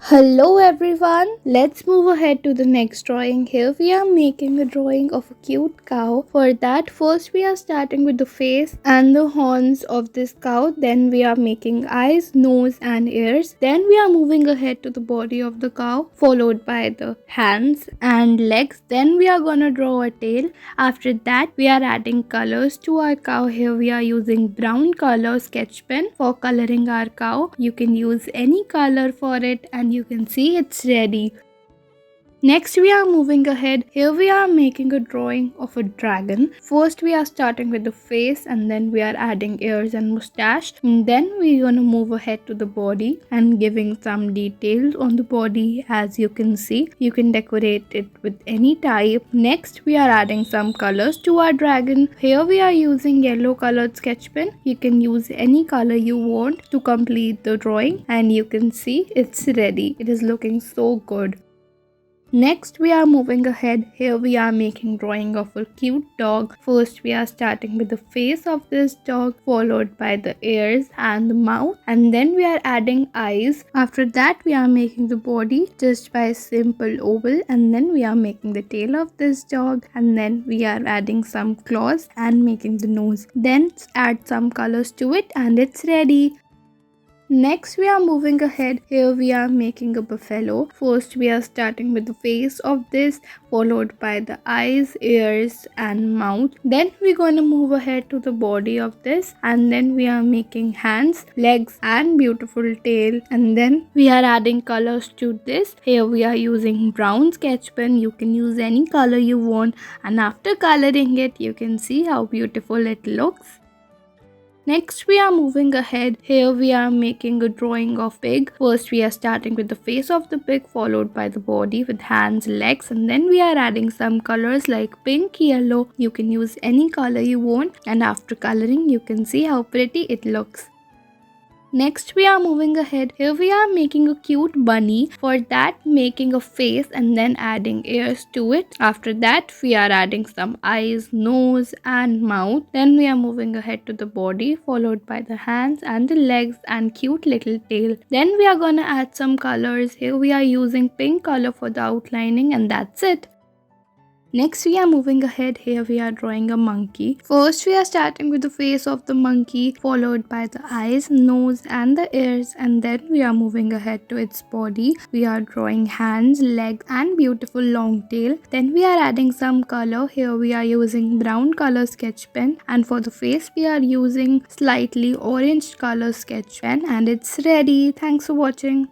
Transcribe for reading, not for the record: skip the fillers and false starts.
Hello everyone, let's move ahead to the next drawing. Here we are making a drawing of a cute cow. For that, first we are starting with the face and the horns of this cow. Then we are making eyes, nose and ears. Then we are moving ahead to the body of the cow, followed by the hands and legs. Then we are gonna draw a tail. After that, we are adding colors to our cow. Here we are using brown color sketch pen for coloring our cow. You can use any color for it and you can see it's ready. Next we are moving ahead. Here we are making a drawing of a dragon. First we are starting with the face and then we are adding ears and mustache. And then we're gonna move ahead to the body and giving some details on the body. As you can see, you can decorate it with any type. Next we are adding some colors to our dragon. Here we are using yellow colored sketch pen. You can use any color you want to complete the drawing and you can see it's ready. It is looking so good. Next we are moving ahead. Here we are making drawing of a cute dog. First we are starting with the face of this dog, followed by the ears and the mouth, and then we are adding eyes. After that we are making the body just by a simple oval, and then we are making the tail of this dog, and then we are adding some claws and making the nose. Then add some colors to it and it's ready. Next we are moving ahead. Here we are making a buffalo. First we are starting with the face of this, followed by the eyes, ears and mouth. Then we're going to move ahead to the body of this, and then we are making hands, legs and beautiful tail, and then we are adding colors to this. Here we are using brown sketch pen. You can use any color you want, and after coloring it you can see how beautiful it looks. Next we are moving ahead. Here we are making a drawing of pig. First we are starting with the face of the pig, followed by the body with hands, legs, and then we are adding some colors like pink, yellow. You can use any color you want, and after coloring you can see how pretty it looks. Next we are moving ahead. Here we are making a cute bunny. For that, making a face and then adding ears to it. After that we are adding some eyes, nose and mouth. Then we are moving ahead to the body, followed by the hands and the legs and cute little tail. Then we are gonna add some colors. Here we are using pink color for the outlining, and that's it. Next we are moving ahead. Here we are drawing a monkey. First we are starting with the face of the monkey, followed by the eyes, nose and the ears, and then we are moving ahead to its body. We are drawing hands, legs and beautiful long tail. Then we are adding some color. Here we are using brown color sketch pen, and for the face we are using slightly orange color sketch pen, and it's ready. Thanks for watching.